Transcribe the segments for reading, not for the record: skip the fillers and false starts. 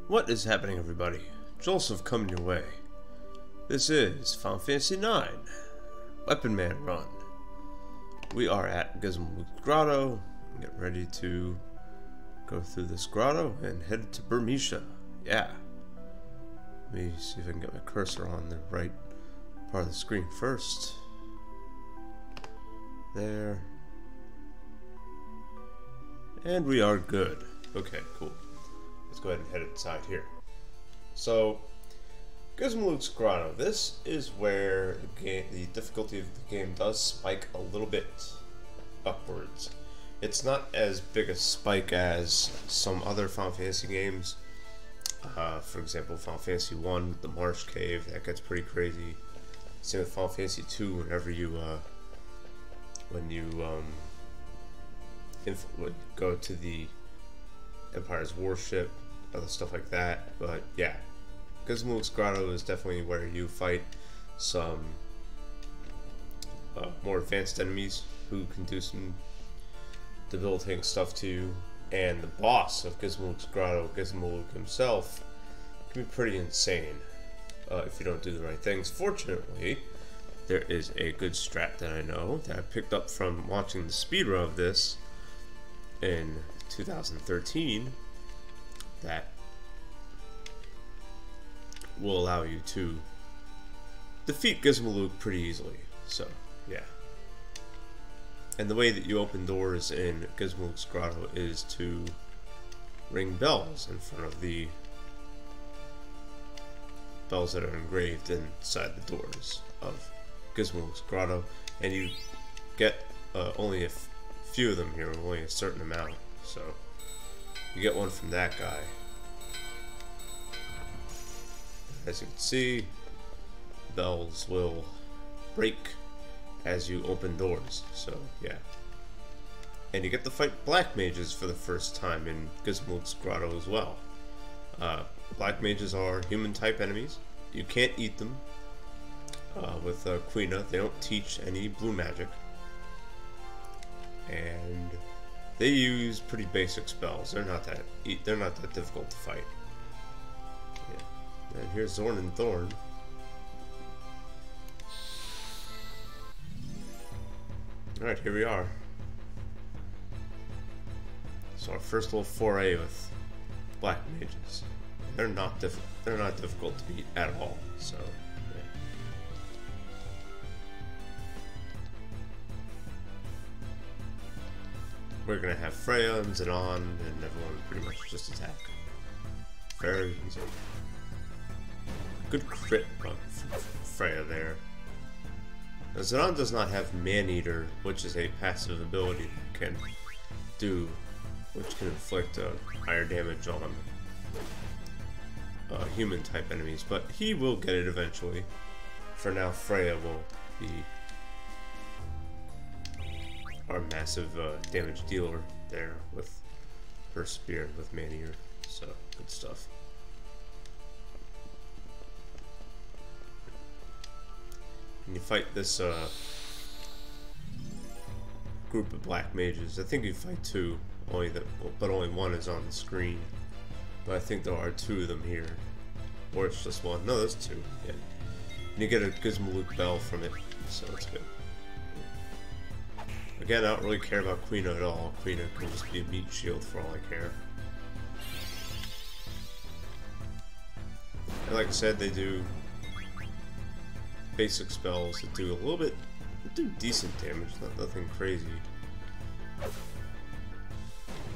What is happening, everybody? Joseph coming your way. This is Final Fantasy IX Weapon Man Run. We are at Gizamaluke Grotto. Get ready to go through this grotto and head to Burmecia. Yeah. Let me see if I can get my cursor on the right part of the screen first. There. And we are good. Okay, cool. Let's go ahead and head inside here. So, Gizamaluke's Grotto. This is where the difficulty of the game does spike a little bit upwards. It's not as big a spike as some other Final Fantasy games. For example, Final Fantasy 1 with the Marsh Cave, that gets pretty crazy. Same with Final Fantasy 2 whenever you go to the Empire's warship, other stuff like that. But yeah, Gizamaluke's Grotto is definitely where you fight some more advanced enemies who can do some debilitating stuff to you. And the boss of Gizamaluke's Grotto, Gizamaluke himself, can be pretty insane if you don't do the right things. Fortunately, there is a good strat that I know that I picked up from watching the speedrun of this in 2013 that will allow you to defeat Gizamaluke pretty easily. So, yeah. And the way that you open doors in Gizamaluke's Grotto is to ring bells in front of the bells that are engraved inside the doors of Gizamaluke's Grotto, and you get only a few of them here, only a certain amount. So you get one from that guy. As you can see, bells will break as you open doors. So yeah, and you get to fight black mages for the first time in Gizamaluke's Grotto as well. Black mages are human type enemies. You can't eat them. With Quina, they don't teach any blue magic, and they use pretty basic spells. They're not that difficult to fight. Yeah. And here's Zorn and Thorn. All right, here we are. So our first little foray with black mages. They're not difficult to beat at all. So. We're gonna have Freya and Zidane, and everyone pretty much just attack. Very easy. Good crit from Freya there. Now, Zidane does not have Man-Eater, which is a passive ability that can do, which can inflict higher damage on human type enemies, but he will get it eventually. For now, Freya will be our massive damage dealer there with her spear with Man-Eater. So, good stuff. And you fight this group of black mages. I think you fight two, but only one is on the screen. But I think there are two of them here. Or it's just one. No, there's two. Yeah. And you get a Gizamaluke bell from it, so that's good. Again, I don't really care about Quina at all. Quina can just be a meat shield for all I care. And like I said, they do basic spells that do a little bit, do decent damage, nothing crazy.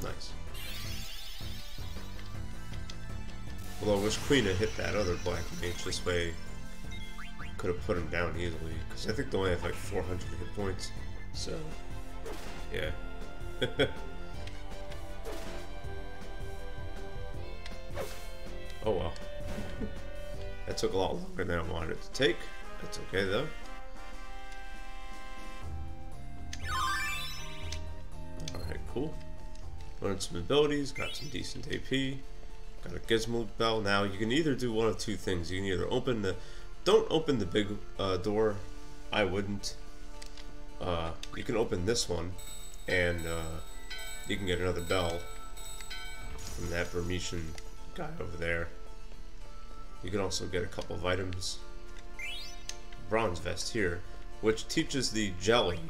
Nice. Although I wish Quina hit that other black mage, this way could have put him down easily, because I think they only have like 400 hit points, so yeah. Oh well. That took a lot longer than I wanted it to take. That's okay though. Alright, cool. Learned some abilities, got some decent AP. Got a Gizamaluke bell. Now you can either do one of two things. You can either open the... Don't open the big door. I wouldn't. You can open this one, and you can get another bell from that Burmecian guy over there. You can also get a couple of items. Bronze vest here, which teaches the jelly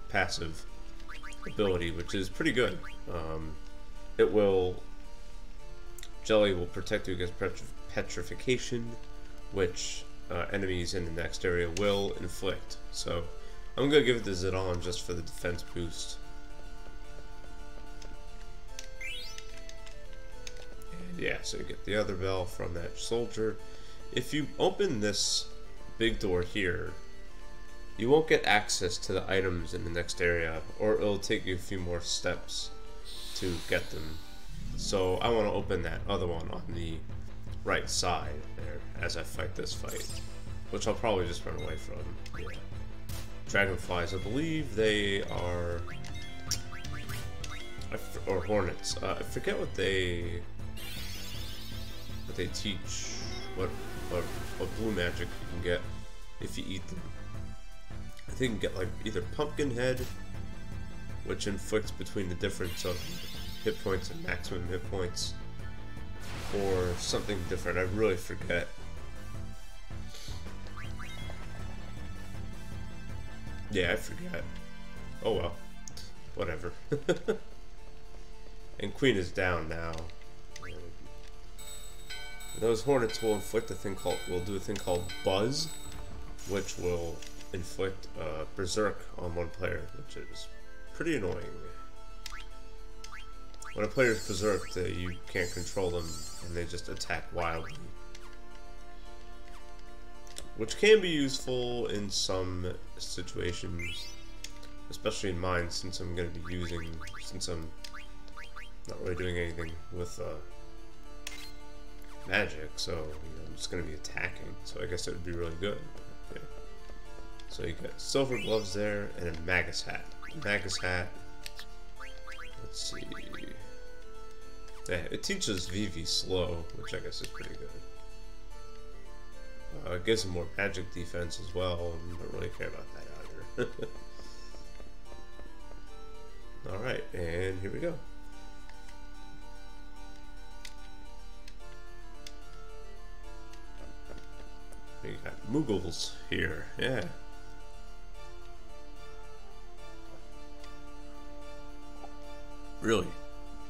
passive ability, which is pretty good. Jelly will protect you against petrification, which enemies in the next area will inflict. So I'm gonna give it to Zidane just for the defense boost. And yeah, so you get the other bell from that soldier. If you open this big door here, you won't get access to the items in the next area, or it'll take you a few more steps to get them. So I want to open that other one on the right side there as I fight this fight, which I'll probably just run away from. Yeah. Dragonflies, I believe they are, or hornets. I forget what they teach. What blue magic you can get if you eat them. I think you can get like either pumpkin head, which inflicts between the difference of hit points and maximum hit points, or something different. I really forget. Yeah, I forget. Oh well, whatever. And Queen is down now. Those hornets will inflict do a thing called Buzz, which will inflict Berserk on one player, which is pretty annoying. When a player is berserked, you can't control them, and they just attack wildly. Which can be useful in some situations, especially in mine, since I'm not really doing anything with magic, so I'm just going to be attacking, so I guess it would be really good. Yeah. So you got silver gloves there, and a Magus hat. Magus hat, let's see. Yeah, it teaches Vivi slow, which I guess is pretty good. It gives him more magic defense as well, and I don't really care about that either. Alright, and here we go. We got Moogles here, yeah. Really?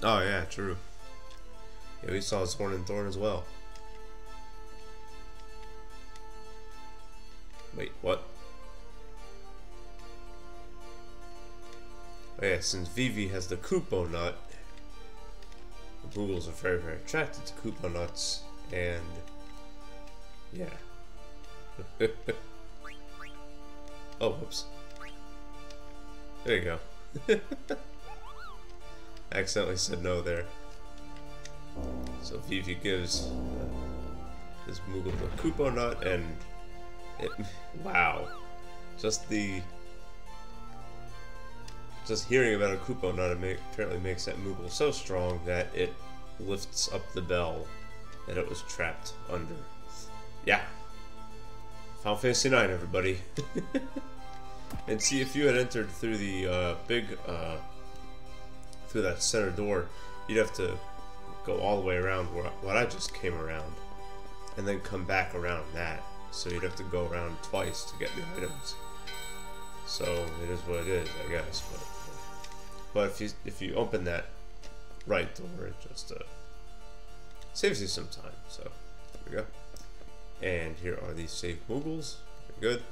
Oh yeah, true. Yeah, we saw Horn and Thorn as well. Wait, what? Oh yeah, since Vivi has the Kupo nut, the Moogles are very, very attracted to Kupo nuts, and yeah. Oh, whoops. There you go. I accidentally said no there. So Vivi gives this Moogle the Kupo nut, and it, wow, just hearing about a Kupo nut apparently makes that Moogle so strong that it lifts up the bell that it was trapped under. Yeah. Final Fantasy IX, everybody. And see, if you had entered through the through that center door, you'd have to go all the way around what I just came around, and then come back around that. So you'd have to go around twice to get the items. So it is what it is, I guess. But if you open that right door, it just saves you some time. So there we go. And here are the saved Moogles. Very good.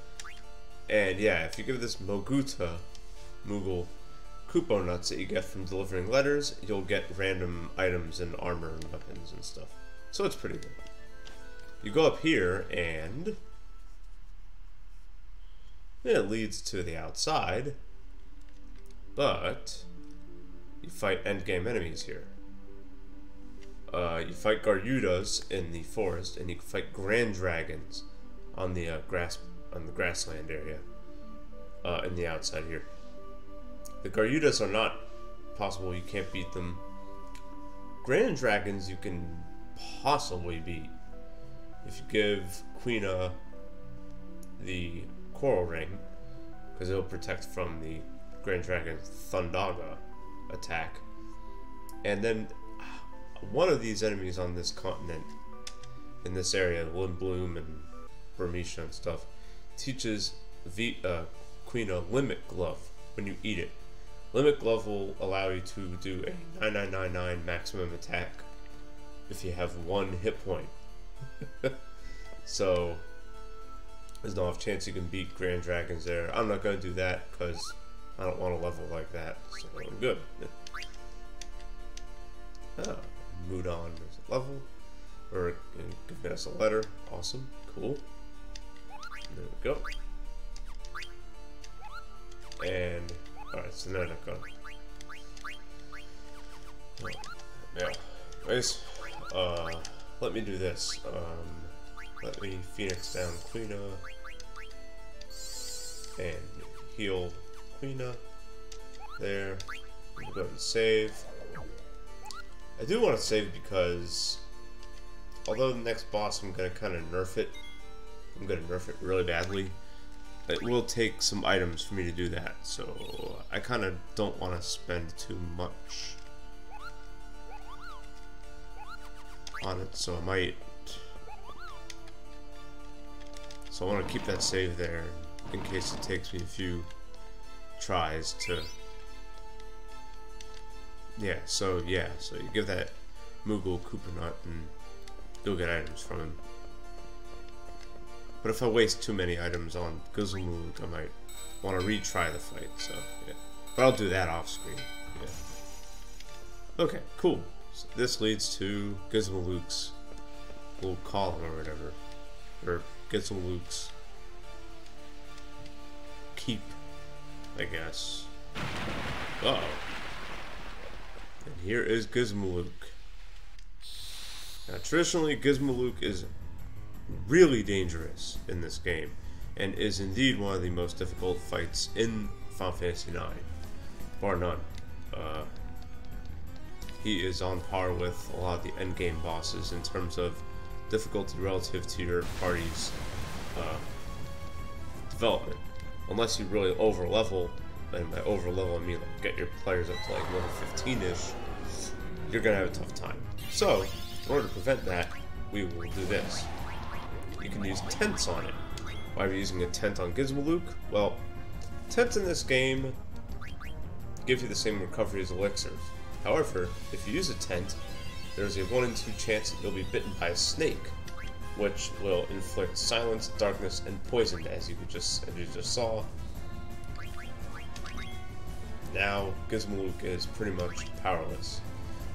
And yeah, if you give this Moogle Kupo nuts that you get from delivering letters, you'll get random items and armor and weapons and stuff. So it's pretty good. You go up here, and it leads to the outside, but you fight endgame enemies here. You fight Garudas in the forest, and you can fight Grand Dragons on the grassland area in the outside here. The Garudas are not possible; you can't beat them. Grand Dragons you can possibly beat if you give Quina the Coral Ring, because it'll protect from the Grand Dragon's Thundaga attack. And then one of these enemies on this continent, in this area, Lindblom and Burmesha and stuff, teaches Queen a Limit Glove when you eat it. Limit Glove will allow you to do a 9999 maximum attack if you have 1 hit point. So there's no chance you can beat Grand Dragons there. I'm not going to do that because I don't want to level like that, so I'm good. Mudon is a level, or giving us a letter. Awesome, cool. There we go. And alright, so now I'm gonna yeah. Anyways, let me do this. Let me Phoenix down Queena and heal Queena. There. We'll go ahead and save. I do want to save because although the next boss I'm gonna kinda nerf it. I'm gonna nerf it really badly. It will take some items for me to do that, so I kind of don't want to spend too much on it, so I might. So I want to keep that save there in case it takes me a few tries to. So you give that Moogle Cooper Nut and you'll get items from him. But if I waste too many items on Gizamaluke, I might want to retry the fight, so yeah. But I'll do that off screen, yeah. Okay, cool. So this leads to Gizamaluke's little column or whatever. Or Gizamaluke's keep, I guess. Uh-oh. And here is Gizamaluke. Now traditionally, Gizamaluke is really dangerous in this game, and is indeed one of the most difficult fights in Final Fantasy IX, bar none. He is on par with a lot of the endgame bosses in terms of difficulty relative to your party's development. Unless you really over-level, and by over-level I mean like get your players up to like level 15-ish, you're gonna have a tough time. So, in order to prevent that, we will do this. You can use tents on it. Why are we using a tent on Gizamaluke? Well, tents in this game give you the same recovery as elixirs. However, if you use a tent, there's a 1 in 2 chance that you'll be bitten by a snake, which will inflict silence, darkness, and poison, as you just saw. Now, Gizamaluke is pretty much powerless.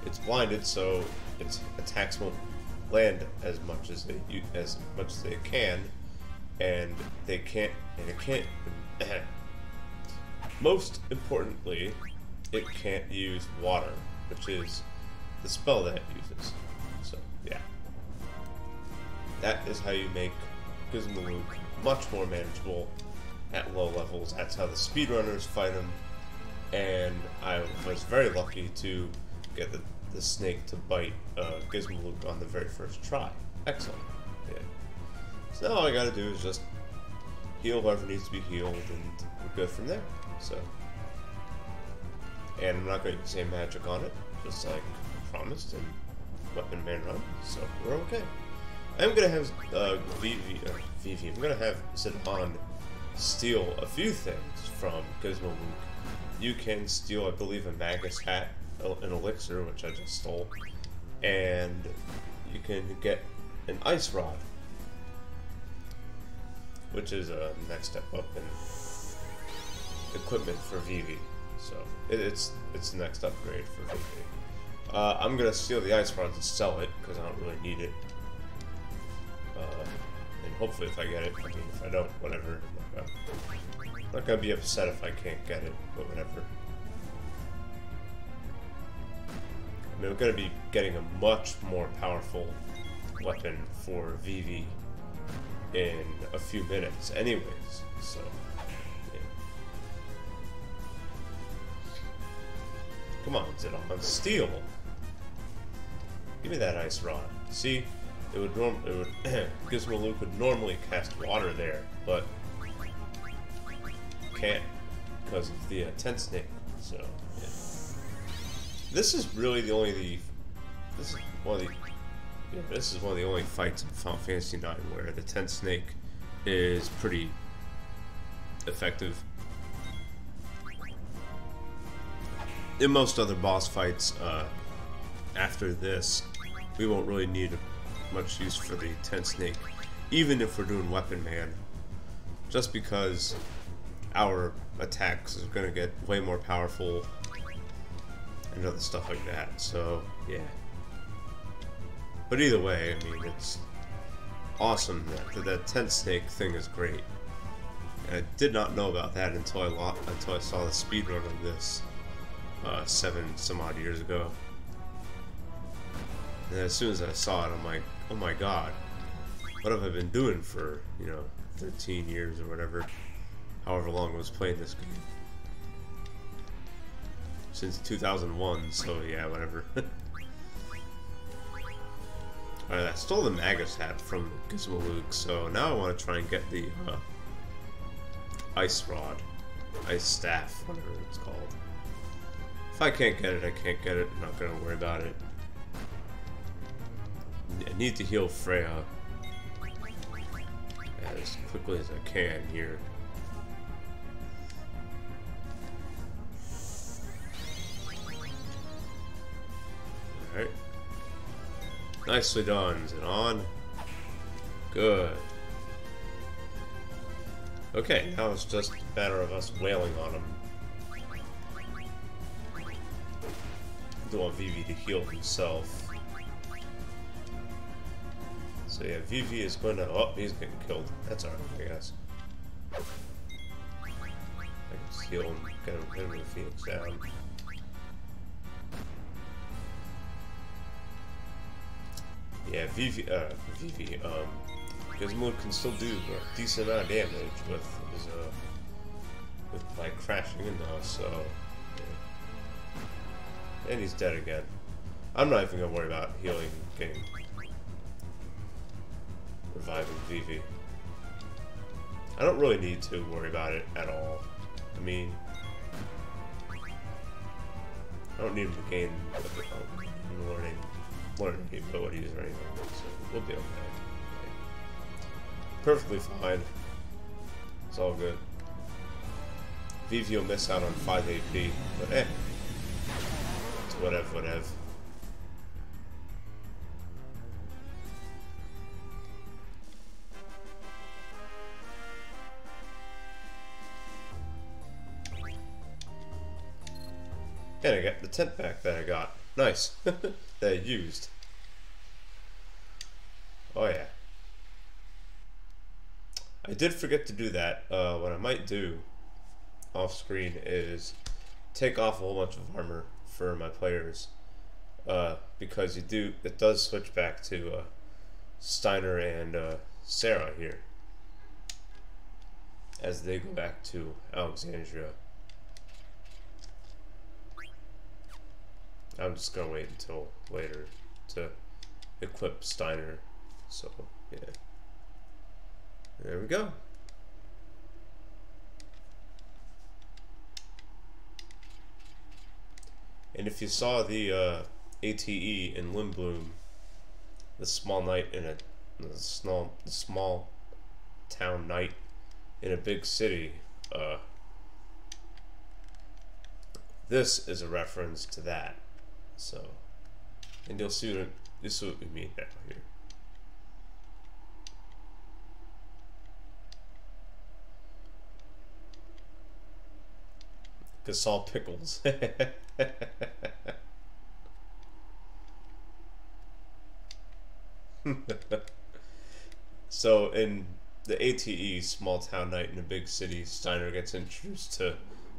It's blinded, so its attacks won't land as much as they can, and it can't. Most importantly, it can't use water, which is the spell that it uses. So yeah, that is how you make Gizamaluke much more manageable at low levels. That's how the speedrunners fight him, and I was very lucky to get the snake to bite Gizamaluke on the very first try. Excellent. Yeah. So now all I gotta do is just heal whoever needs to be healed, and we're good from there. So, and I'm not going to use any magic on it, just like promised in Weapon Man Run. So we're okay. I'm gonna have Vivi. I'm gonna have Zidane steal a few things from Gizamaluke. You can steal, I believe, a Magus hat, an elixir, which I just stole, and you can get an ice rod, which is a next step up in equipment for Vivi. So it's the next upgrade for Vivi. I'm gonna steal the ice rod to sell it because I don't really need it, and hopefully if I get it, I mean if I don't, whatever. I'm not gonna be upset if I can't get it, but whatever. I mean, we're going to be getting a much more powerful weapon for Vivi in a few minutes anyways, so yeah. Come on, Zidane, steal! Give me that ice rod. See, Gizamaluke would normally cast water there, but can't because of the tent snake, so yeah. This is really this is one of the this is one of the only fights in Final Fantasy IX where the tent snake is pretty effective. In most other boss fights after this, we won't really need much use for the tent snake, even if we're doing Weapon Man, just because our attacks are going to get way more powerful and other stuff like that. So yeah. But either way, I mean, it's awesome that tent snake thing is great. And I did not know about that until I saw the speedrun of this 7 some odd years ago. And as soon as I saw it, I'm like, oh my god, what have I been doing for, 13 years or whatever, however long I was playing this game. Since 2001, so yeah, whatever. Alright, I stole the Magus hat from Gizamaluke, so now I want to try and get the ice rod, ice staff, whatever it's called. If I can't get it, I can't get it. I'm not going to worry about it. I need to heal Freya as quickly as I can here. Alright. Nicely done, Zidane. Good. Okay, now it's just a matter of us wailing on him. Don't want Vivi to heal himself. So yeah, Vivi is going to... Oh, he's getting killed. That's alright, I guess. I can just heal him, get him with Phoenix down. Yeah, Gizamaluke can still do a decent amount of damage with his, like, crashing into us, so... Yeah. And he's dead again. I'm not even gonna worry about healing, reviving Vivi. I don't really need to worry about it at all. I mean... I don't need him to gain learning abilities or anything, so we'll be okay. Perfectly fine. It's all good. Vivi will miss out on 5 AP, but it's whatever. And I got the tent back that I got. Nice. That I used. Oh yeah. I did forget to do that. What I might do off screen is take off a whole bunch of armor for my players. Because it does switch back to Steiner and Sarah here. As they go back to Alexandria. I'm just gonna wait until later to equip Steiner. So, yeah. There we go. And if you saw the ATE in Lindblom, the small town night in a big city, this is a reference to that. So, and you'll see what this is what we mean now here. Gasol pickles. So in the ATE small town night in a big city, Steiner gets introduced to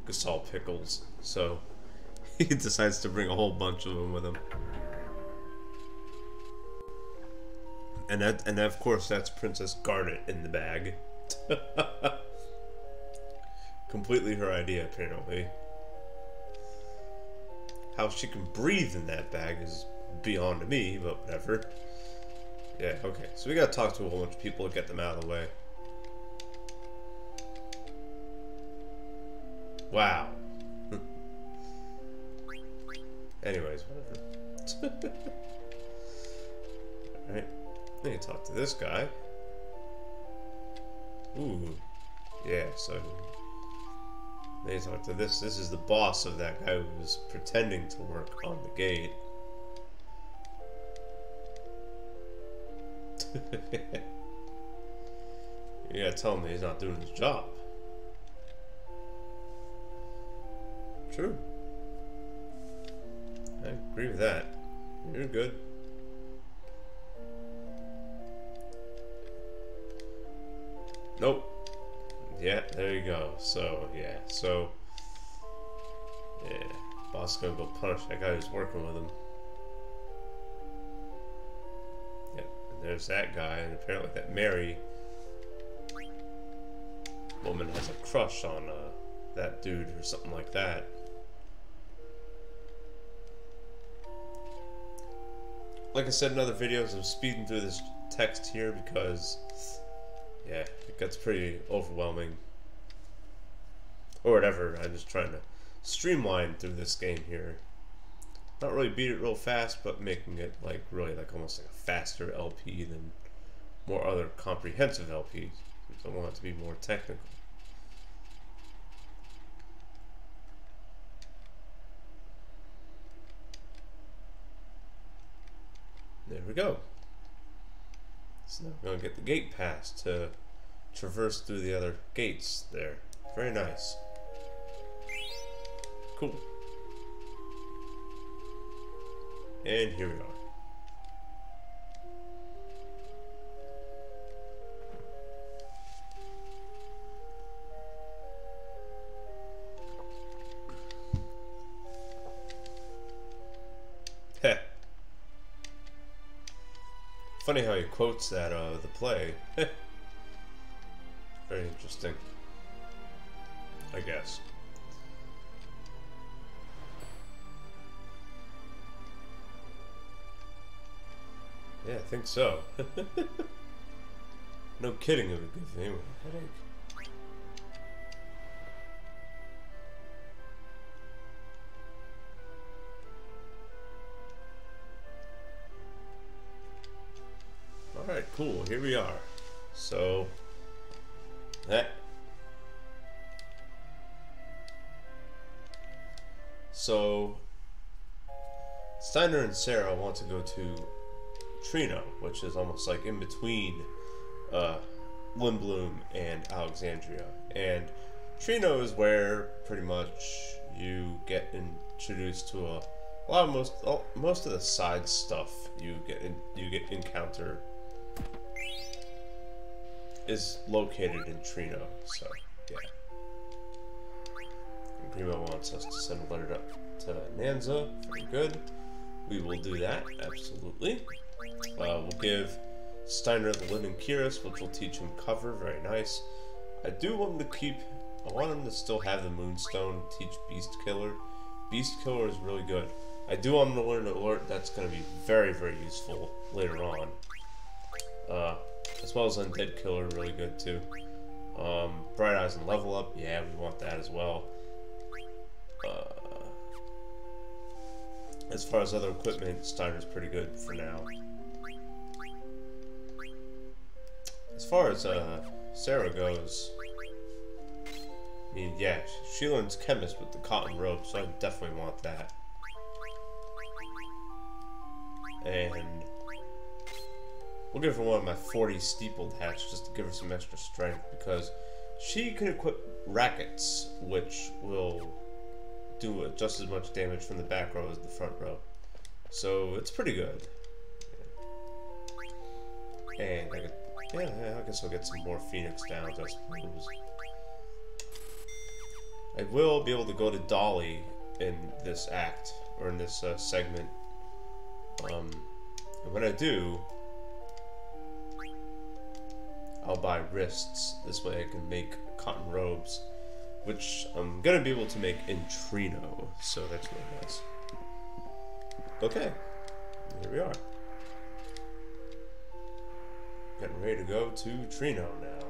Gasol pickles. So he decides to bring a whole bunch of them with him. And of course that's Princess Garnet in the bag. Completely her idea, apparently. How she can breathe in that bag is beyond me, but whatever. Yeah, okay. So we gotta talk to a whole bunch of people to get them out of the way. Wow. Anyways, whatever. Right? Then you talk to this guy. Ooh. Yeah, so then you talk to this. This is the boss of that guy who was pretending to work on the gate. You gotta tell him that he's not doing his job. True. I agree with that. You're good. Nope. Yeah, there you go. So, yeah. So, yeah. Boss gonna go punish that guy who's working with him. Yep. And there's that guy, and apparently that Mary woman has a crush on that dude or something like that. Like I said in other videos, I'm speeding through this text here because, yeah, it gets pretty overwhelming. Or whatever, I'm just trying to streamline through this game here. Not really beat it real fast, but making it like really like almost like a faster LP than more other comprehensive LPs. I want it to be more technical. There we go. So now we're going to get the gate pass to traverse through the other gates there. Very nice. Cool. And here we are. Heh. Funny how he quotes that the play. Very interesting, I guess. Yeah, I think so. No kidding, it would give anyone a headache. Alright, cool, here we are. So, Steiner and Sarah want to go to Trino, which is almost like in between Lindblum and Alexandria. And Trino is where pretty much you get introduced to a lot of most of the side stuff you encounter is located in Trino. So yeah. And Primo wants us to send a letter up to Nanza. Very good. We will do that, absolutely. We'll give Steiner the Living Cuirass, which will teach him cover. Very nice. I want him to still have the Moonstone, teach Beast Killer. Beast Killer is really good. I do want him to learn Alert. That's going to be very, very useful later on. As well as Undead Killer, really good too. Bright Eyes and Level Up, yeah, we want that as well. As far as other equipment, Steiner's pretty good for now. As far as Sarah goes, I mean, yeah, she learns Chemist with the cotton rope, so I definitely want that. And we'll give her one of my 40 steepled hats just to give her some extra strength, because she can equip rackets, which will do just as much damage from the back row as the front row. So it's pretty good. And I guess I'll get some more Phoenix Downs, I suppose. I will be able to go to Dolly in this act, or in this segment. And when I do, I'll buy wrists. This way I can make cotton robes, which I'm gonna be able to make in Trino, so that's really nice. Okay, here we are. Getting ready to go to Trino now,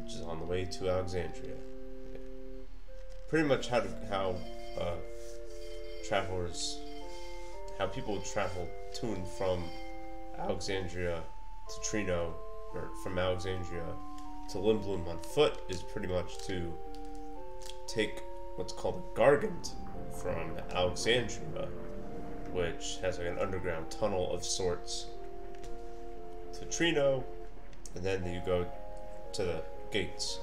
which is on the way to Alexandria. Yeah. Pretty much how travelers how people travel to and from Alexandria to Trino, or from Alexandria to Limblum on foot, is pretty much to take what's called a gargant from Alexandria, which has like an underground tunnel of sorts, to Trino, and then you go to the gates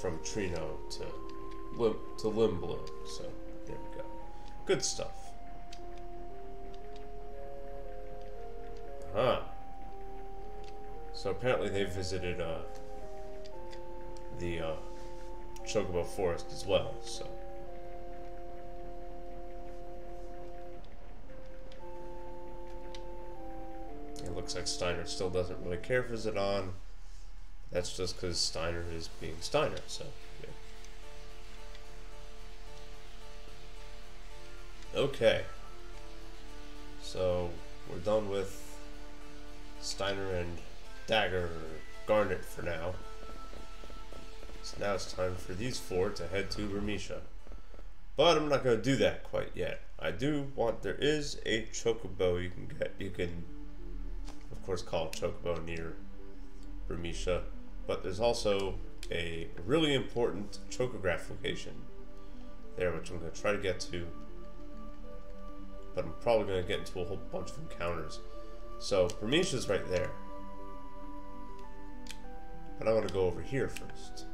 from Trino to Limblum. So there we go. Good stuff. So apparently they visited the Chocobo Forest as well, so. It looks like Steiner still doesn't really care for Zidane. That's just because Steiner is being Steiner, so yeah. Okay. So we're done with Steiner and Dagger, or Garnet for now. So now it's time for these four to head to Remisha. But I'm not going to do that quite yet. I do want, there is a Chocobo you can get. You can, of course, call a Chocobo near Remisha. But there's also a really important Chocograph location there, which I'm going to try to get to. But I'm probably going to get into a whole bunch of encounters. So, Remisha's right there. But I want to go over here first.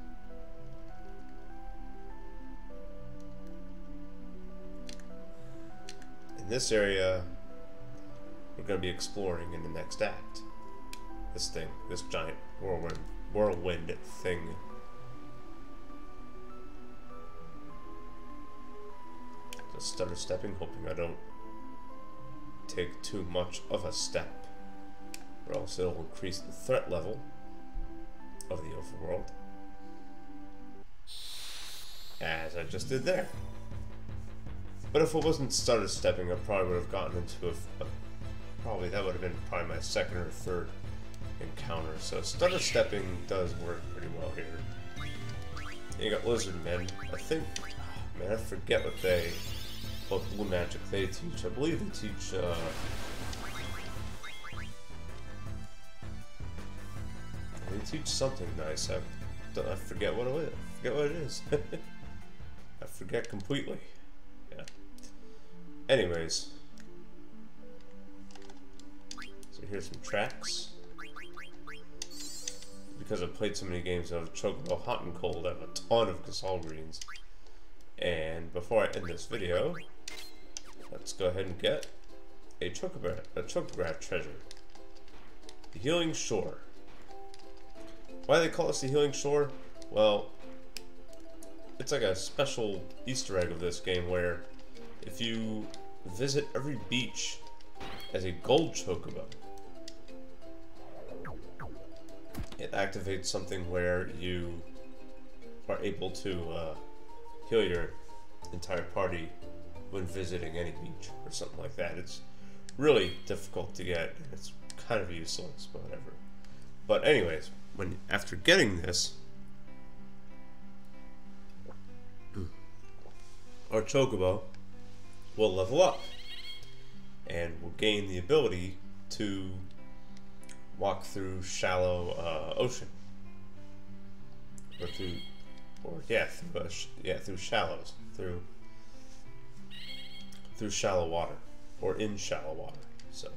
In this area, we're going to be exploring in the next act. This thing, this giant whirlwind thing. Just stutter stepping, hoping I don't take too much of a step, or else it'll increase the threat level of the overworld, as I just did there. But if it wasn't stutter stepping, I probably would have gotten into probably that would have been probably my second or third encounter. So stutter stepping does work pretty well here. And you got lizard men. I think, man, I forget what blue magic they teach. I believe they teach something nice. I forget what it is. I forget completely. Yeah. Anyways, so here's some tracks. Because I've played so many games of Chocobo Hot and Cold, I have a ton of Gasol greens. And before I end this video, let's go ahead and get a Chocograph treasure. The Healing Shore. Why do they call this the Healing Shore? Well, it's like a special Easter egg of this game where if you visit every beach as a gold Chocobo, it activates something where you are able to heal your entire party when visiting any beach or something like that. It's really difficult to get. It's kind of useless, but whatever. But anyways, after getting this, our Chocobo will level up and will gain the ability to walk through shallow ocean, or through shallows, through shallow water, or in shallow water. So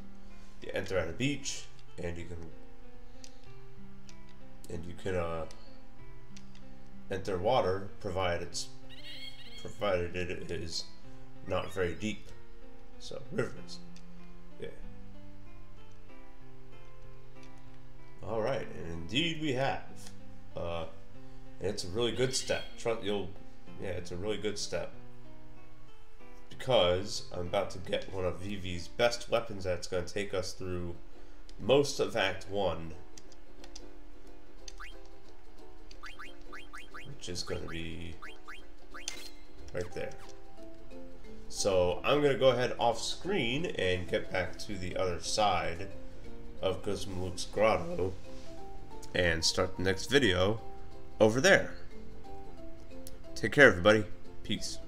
you enter at a beach, and you can enter water provided it is not very deep. So rivers, yeah. All right, and indeed we have. And it's a really good step. It's a really good step, because I'm about to get one of Vivi's best weapons that's going to take us through most of Act 1, which is going to be right there. So I'm going to go ahead off screen and get back to the other side of Gizamaluke's Grotto and start the next video over there. Take care, everybody. Peace.